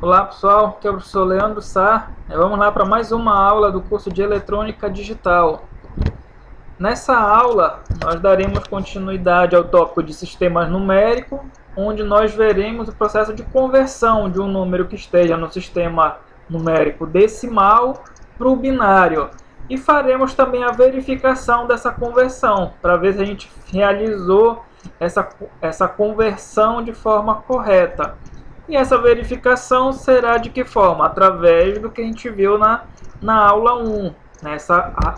Olá pessoal, aqui é o professor Leandro Sá. Vamos lá para mais uma aula do curso de Eletrônica Digital. Nessa aula, nós daremos continuidade ao tópico de sistemas numéricos, onde nós veremos o processo de conversão de um número que esteja no sistema numérico decimal para o binário. E faremos também a verificação dessa conversão, para ver se a gente realizou essa conversão de forma correta. E essa verificação será de que forma? Através do que a gente viu na aula 1,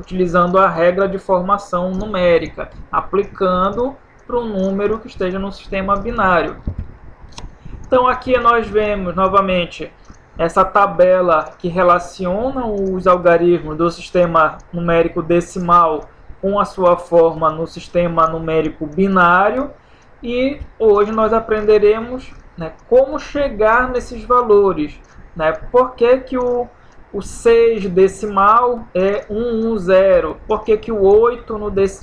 utilizando a regra de formação numérica, aplicando para um número que esteja no sistema binário. Então aqui nós vemos novamente essa tabela que relaciona os algarismos do sistema numérico decimal com a sua forma no sistema numérico binário. E hoje nós aprenderemos como chegar nesses valores. Por que o 6 decimal é 110? Por que o 8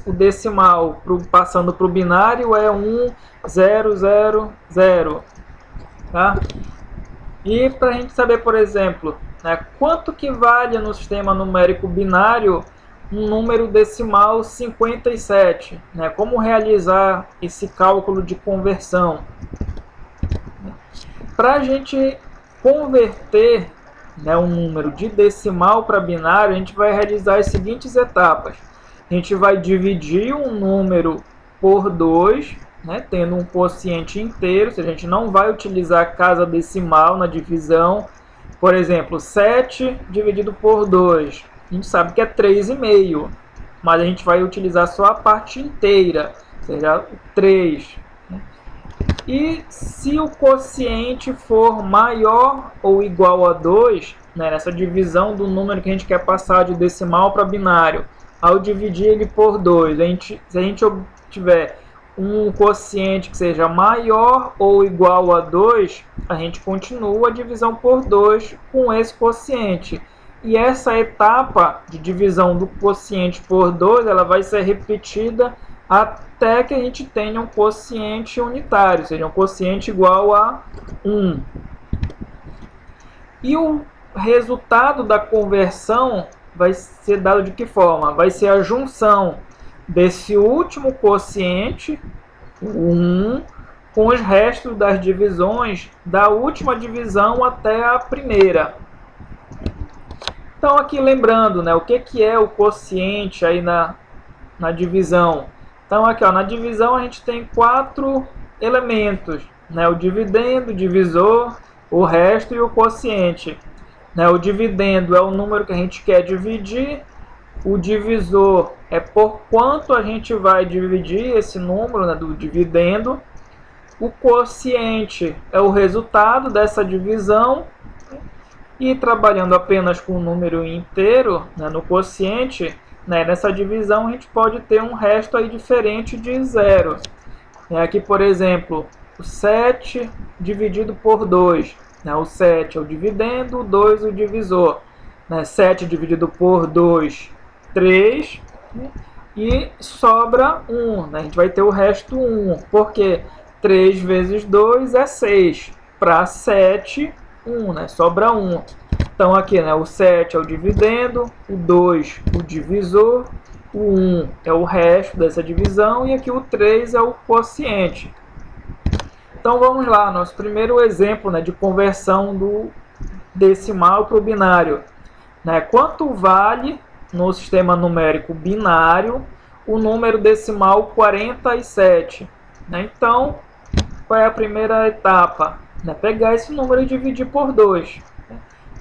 o decimal, passando para o binário, é 1000? Tá? E para a gente saber, por exemplo, quanto que vale no sistema numérico binário um número decimal 57? Como realizar esse cálculo de conversão? Para a gente converter um número de decimal para binário, a gente vai realizar as seguintes etapas. A gente vai dividir um número por 2, tendo um quociente inteiro. Se a gente não vai utilizar casa decimal na divisão, por exemplo, 7 dividido por 2, a gente sabe que é 3,5, mas a gente vai utilizar só a parte inteira, ou seja, 3. E se o quociente for maior ou igual a 2, nessa divisão do número que a gente quer passar de decimal para binário, ao dividir ele por 2, se a gente obtiver um quociente que seja maior ou igual a 2, a gente continua a divisão por 2 com esse quociente. E essa etapa de divisão do quociente por 2, ela vai ser repetida até que a gente tenha um quociente unitário, ou seja, um quociente igual a 1. E o resultado da conversão vai ser dado de que forma? Vai ser a junção desse último quociente, 1, com os restos das divisões da última divisão até a primeira. Então aqui lembrando, o que é o quociente aí na divisão? Então aqui na divisão a gente tem 4 elementos, o dividendo, o divisor, o resto e o quociente. O dividendo é o número que a gente quer dividir, o divisor é por quanto a gente vai dividir esse número do dividendo, o quociente é o resultado dessa divisão, e trabalhando apenas com o número inteiro no quociente, nessa divisão a gente pode ter um resto aí diferente de 0. Aqui, por exemplo, o 7 dividido por 2. O 7 é o dividendo, o 2 o divisor. 7 dividido por 2, 3. E sobra 1. A gente vai ter o resto 1. Porque 3 vezes 2 é 6. Para 7, 1. Sobra 1. Então aqui, o 7 é o dividendo, o 2 o divisor, o 1 é o resto dessa divisão e aqui o 3 é o quociente. Então vamos lá, nosso primeiro exemplo de conversão do decimal para o binário. Quanto vale no sistema numérico binário o número decimal 47? Então, qual é a primeira etapa? Pegar esse número e dividir por 2.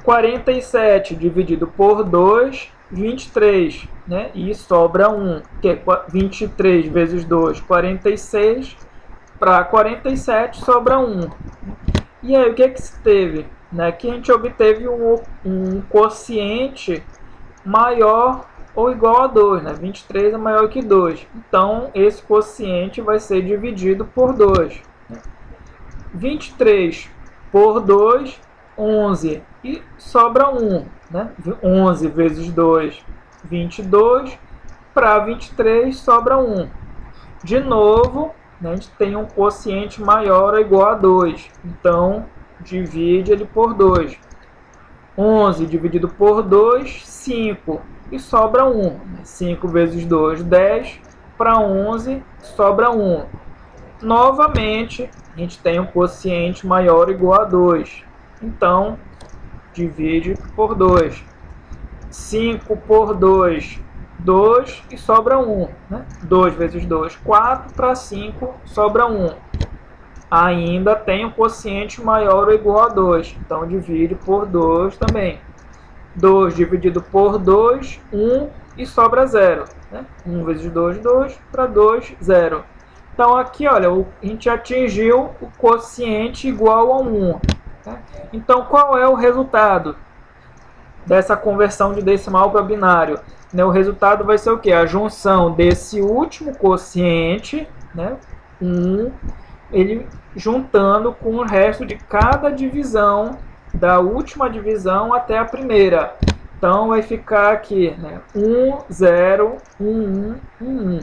47 dividido por 2, 23, e sobra 1, que é 23 vezes 2, 46, para 47 sobra 1. E aí o que se teve? Que a gente obteve um quociente maior ou igual a 2, 23 é maior que 2, então esse quociente vai ser dividido por 2. 23 por 2, 11, e sobra 1, 11 vezes 2, 22, para 23 sobra 1. De novo, a gente tem um quociente maior ou igual a 2, então divide ele por 2. 11 dividido por 2, 5. E sobra 1. 5 vezes 2, 10. Para 11, sobra 1. Novamente, a gente tem um quociente maior ou igual a 2. Então, divide por 2. 5 por 2, 2 e sobra 1. Né? 2 vezes 2, 4. Para 5, sobra 1. Ainda tem um quociente maior ou igual a 2. Então, divide por 2 também. 2 dividido por 2, 1 e sobra 0. Né? 1 vezes 2, 2. Para 2, 0. Então, aqui, olha, a gente atingiu o quociente igual a 1. Tá? Então, qual é o resultado dessa conversão de decimal para binário? O resultado vai ser o quê? A junção desse último quociente, né, 1, ele juntando com o resto de cada divisão, da última divisão até a primeira. Então, vai ficar aqui, né, 1, 0, 1, 1, 1, 1.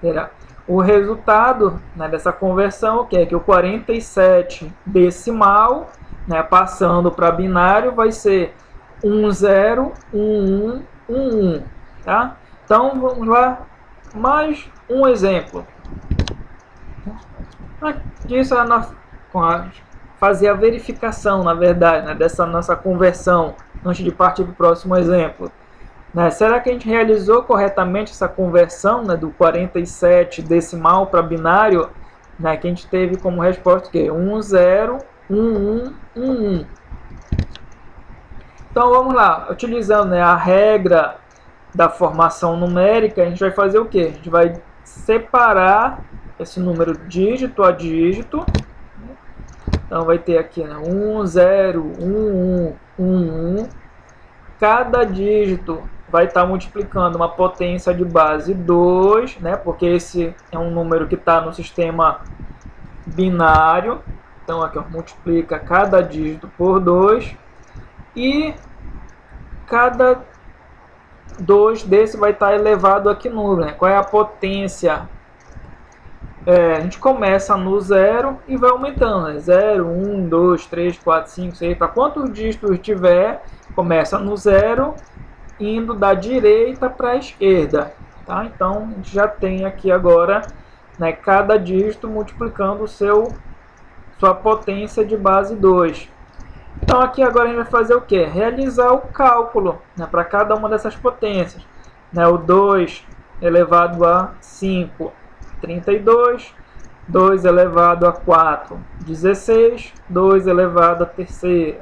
Será? O resultado, né, dessa conversão, que é que o 47 decimal, né, passando para binário, vai ser 1, 0, 1, 1, 1, 1. Tá? Então, vamos lá. Mais um exemplo. Disso fazer a verificação, na verdade, né, dessa nossa conversão, antes de partir para o próximo exemplo. Né? Será que a gente realizou corretamente essa conversão, né, do 47 decimal para binário, né, que a gente teve como resposta o quê? 1, 0, 1, 1, 1, 1. Então vamos lá, utilizando, né, a regra da formação numérica, a gente vai fazer o quê? A gente vai separar esse número dígito a dígito. Então vai ter aqui, né, 1, 0, 1, 1, 1, 1. Cada dígito vai estar multiplicando uma potência de base 2, né, porque esse é um número que está no sistema binário. Então aqui, ó, multiplica cada dígito por 2. E cada 2 desse vai estar elevado aqui no número. Né? Qual é a potência? A gente começa no 0 e vai aumentando. Né? 0, 1, 2, 3, 4, 5, 6. Para quantos dígitos tiver, começa no 0, indo da direita para a esquerda. Tá? Então, a gente já tem aqui agora, né, cada dígito multiplicando sua potência de base 2. Então, aqui agora a gente vai fazer o quê? Realizar o cálculo, né, para cada uma dessas potências. Né, o 2 elevado a 5, 32. 2 elevado a 4, 16. 2 elevado a terceira,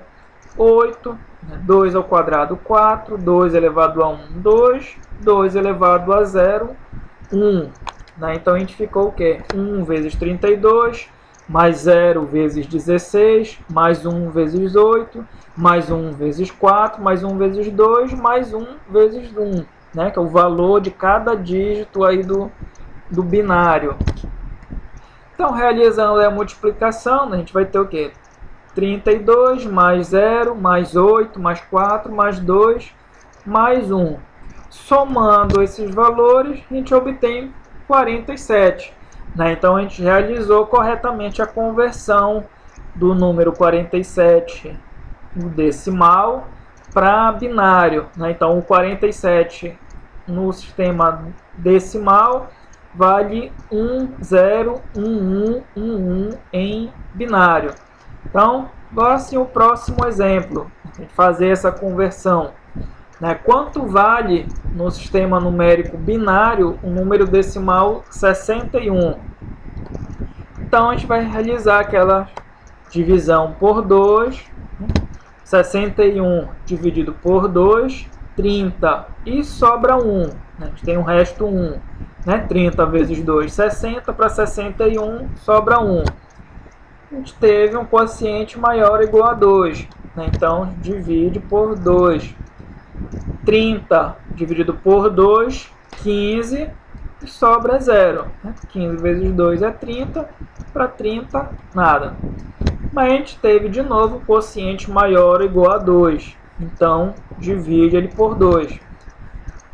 8. 2 ao quadrado, 4. 2 elevado a 1, 2. 2 elevado a 0, 1. Né? Então, a gente ficou o quê? 1 vezes 32, mais 0 vezes 16, mais 1 vezes 8, mais 1 vezes 4, mais 1 vezes 2, mais 1 vezes 1. Né? Que é o valor de cada dígito aí do binário. Então, realizando a multiplicação, a gente vai ter o quê? 32 mais 0, mais 8, mais 4, mais 2, mais 1. Somando esses valores, a gente obtém 47. Né? Então, a gente realizou corretamente a conversão do número 47 decimal para binário. Né? Então, o 47 no sistema decimal vale 1, 0, 1, 1, 1, 1 em binário. Então, agora sim o próximo exemplo, fazer essa conversão. Né? Quanto vale no sistema numérico binário o número decimal 61? Então, a gente vai realizar aquela divisão por 2. 61 dividido por 2, 30. E sobra 1. Né? A gente tem o resto 1. Né? 30 vezes 2, 60. Para 61, sobra 1. A gente teve um quociente maior ou igual a 2. Né? Então, divide por 2. 30 dividido por 2, 15. E sobra 0. Né? 15 vezes 2 é 30. Para 30, nada. Mas a gente teve de novo um quociente maior ou igual a 2. Então, divide ele por 2.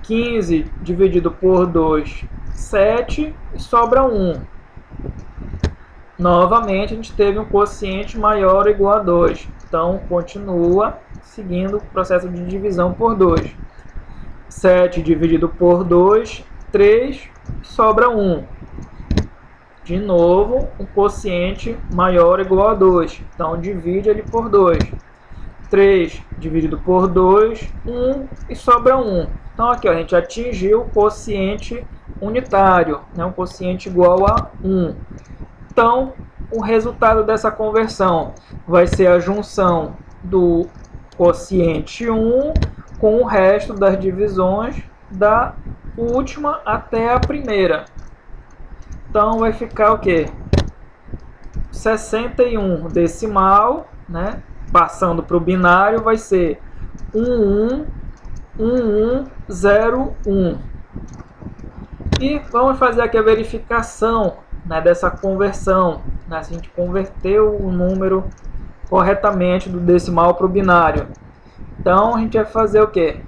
15 dividido por 2, 7. E sobra 1. novamente a gente teve um quociente maior ou igual a 2. Então, continua seguindo o processo de divisão por 2. 7 dividido por 2, 3, sobra 1. De novo, um quociente maior ou igual a 2. Então, divide ele por 2. 3 dividido por 2, 1 e sobra 1. Então, aqui ó, a gente atingiu o quociente unitário, né? Um quociente igual a 1. Então, o resultado dessa conversão vai ser a junção do quociente 1 com o resto das divisões da última até a primeira. Então, vai ficar o quê? 61 decimal, né? Passando para o binário, vai ser 111101. E vamos fazer aqui a verificação, né, dessa conversão, né, se a gente converteu o número corretamente do decimal para o binário. Então, a gente vai fazer o quê?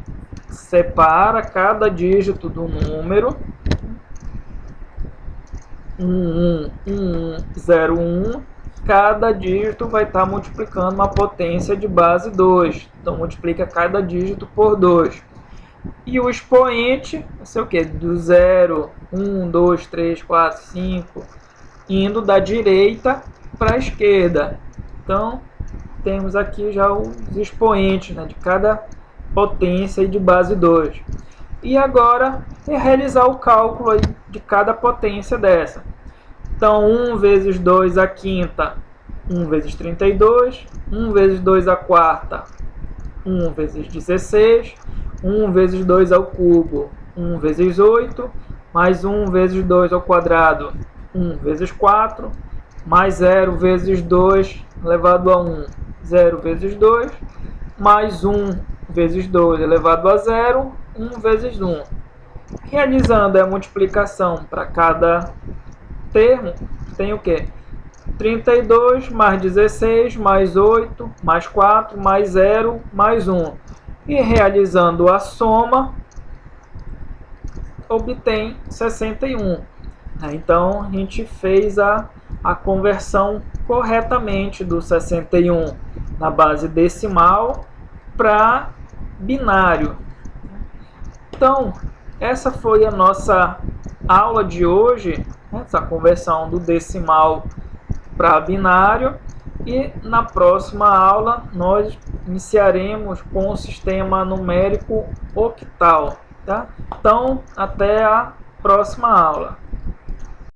Separa cada dígito do número. 111101. Cada dígito vai estar multiplicando uma potência de base 2. Então, multiplica cada dígito por 2. E o expoente vai ser o quê? Do 0, 1, 2, 3, 4, 5, indo da direita para a esquerda. Então, temos aqui já os expoentes, né, de cada potência de base 2. E agora é realizar o cálculo aí de cada potência dessa. Então, 1 vezes 2 à quinta, 1 vezes 32. 1 vezes 2 à quarta, 1 vezes 16. 1 vezes 2 ao cubo, 1 vezes 8. Mais 1 vezes 2 ao quadrado, 1 vezes 4. Mais 0 vezes 2 elevado a 1, 0 vezes 2. Mais 1 vezes 2 elevado a 0, 1 vezes 1. Realizando a multiplicação para cada termo, tem o quê? 32 mais 16 mais 8 mais 4 mais 0 mais 1. E realizando a soma, obtém 61. Então, a gente fez a conversão corretamente do 61 na base decimal para binário. Então, essa foi a nossa aula de hoje, essa conversão do decimal para binário. E na próxima aula nós iniciaremos com o sistema numérico octal, tá? Então, até a próxima aula.